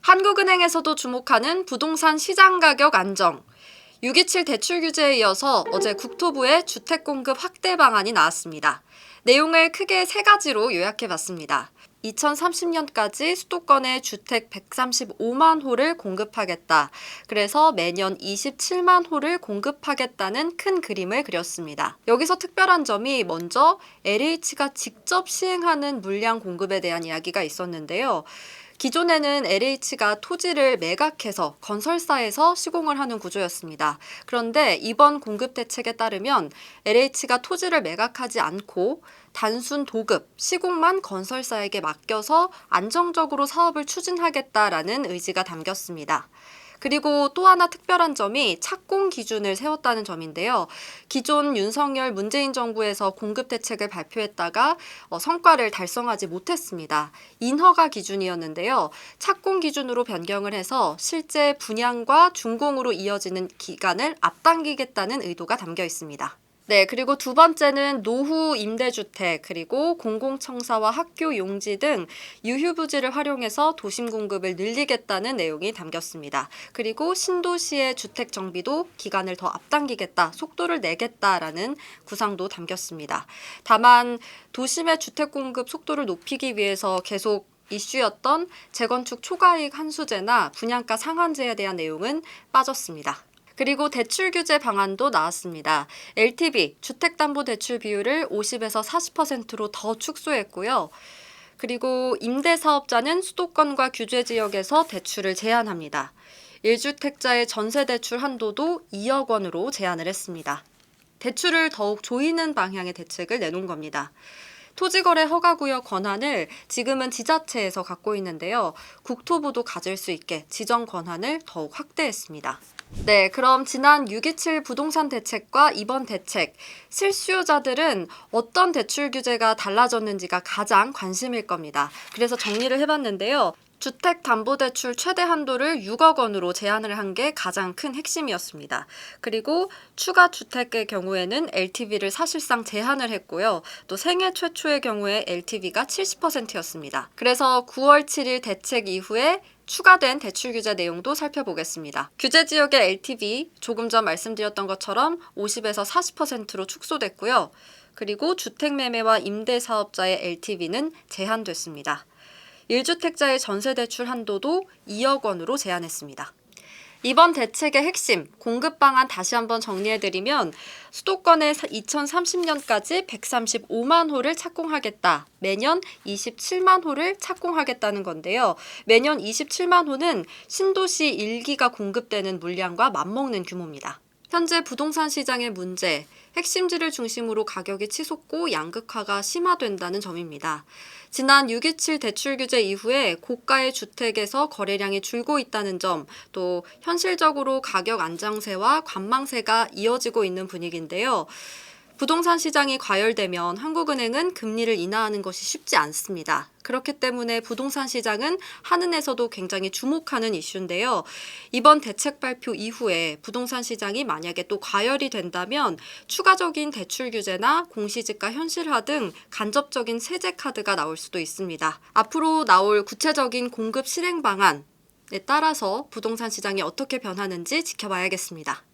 한국은행에서도 주목하는 부동산 시장 가격 안정. 6.27 대출 규제에 이어서 어제 국토부의 주택 공급 확대 방안이 나왔습니다. 내용을 크게 세 가지로 요약해봤습니다. 2030년까지 수도권에 주택 135만 호를 공급하겠다. 그래서 매년 27만 호를 공급하겠다는 큰 그림을 그렸습니다. 여기서 특별한 점이 먼저 LH가 직접 시행하는 물량 공급에 대한 이야기가 있었는데요. 기존에는 LH가 토지를 매각해서 건설사에서 시공을 하는 구조였습니다. 그런데 이번 공급 대책에 따르면 LH가 토지를 매각하지 않고 단순 도급, 시공만 건설사에게 맡겨서 안정적으로 사업을 추진하겠다라는 의지가 담겼습니다. 그리고 또 하나 특별한 점이 착공 기준을 세웠다는 점인데요. 기존 윤석열 문재인 정부에서 공급 대책을 발표했다가 성과를 달성하지 못했습니다. 인허가 기준이었는데요. 착공 기준으로 변경을 해서 실제 분양과 준공으로 이어지는 기간을 앞당기겠다는 의도가 담겨 있습니다. 네, 그리고 두 번째는 노후 임대주택, 그리고 공공청사와 학교 용지 등 유휴부지를 활용해서 도심 공급을 늘리겠다는 내용이 담겼습니다. 그리고 신도시의 주택 정비도 기간을 더 앞당기겠다, 속도를 내겠다라는 구상도 담겼습니다. 다만 도심의 주택 공급 속도를 높이기 위해서 계속 이슈였던 재건축 초과이익 환수제나 분양가 상한제에 대한 내용은 빠졌습니다. 그리고 대출 규제 방안도 나왔습니다. LTV, 주택담보대출 비율을 50에서 40%로 더 축소했고요. 그리고 임대사업자는 수도권과 규제 지역에서 대출을 제한합니다. 1주택자의 전세대출 한도도 2억 원으로 제한을 했습니다. 대출을 더욱 조이는 방향의 대책을 내놓은 겁니다. 토지거래 허가구역 권한을 지금은 지자체에서 갖고 있는데요. 국토부도 가질 수 있게 지정 권한을 더욱 확대했습니다. 네, 그럼 지난 6.27 부동산 대책과 이번 대책, 실수요자들은 어떤 대출 규제가 달라졌는지가 가장 관심일 겁니다. 그래서 정리를 해봤는데요. 주택담보대출 최대 한도를 6억 원으로 제한을 한 게 가장 큰 핵심이었습니다. 그리고 추가 주택의 경우에는 LTV를 사실상 제한을 했고요. 또 생애 최초의 경우에 LTV가 70%였습니다. 그래서 9월 7일 대책 이후에 추가된 대출 규제 내용도 살펴보겠습니다. 규제 지역의 LTV, 조금 전 말씀드렸던 것처럼 50에서 40%로 축소됐고요. 그리고 주택매매와 임대사업자의 LTV는 제한됐습니다. 1주택자의 전세대출 한도도 2억 원으로 제한했습니다. 이번 대책의 핵심, 공급 방안 다시 한번 정리해드리면 수도권에 2030년까지 135만 호를 착공하겠다. 매년 27만 호를 착공하겠다는 건데요. 매년 27만 호는 신도시 1기가 공급되는 물량과 맞먹는 규모입니다. 현재 부동산 시장의 문제, 핵심지를 중심으로 가격이 치솟고 양극화가 심화된다는 점입니다. 지난 6.27 대출 규제 이후에 고가의 주택에서 거래량이 줄고 있다는 점, 또 현실적으로 가격 안정세와 관망세가 이어지고 있는 분위기인데요. 부동산 시장이 과열되면 한국은행은 금리를 인하하는 것이 쉽지 않습니다. 그렇기 때문에 부동산 시장은 한은에서도 굉장히 주목하는 이슈인데요. 이번 대책 발표 이후에 부동산 시장이 만약에 또 과열이 된다면 추가적인 대출 규제나 공시지가 현실화 등 간접적인 세제 카드가 나올 수도 있습니다. 앞으로 나올 구체적인 공급 실행 방안에 따라서 부동산 시장이 어떻게 변하는지 지켜봐야겠습니다.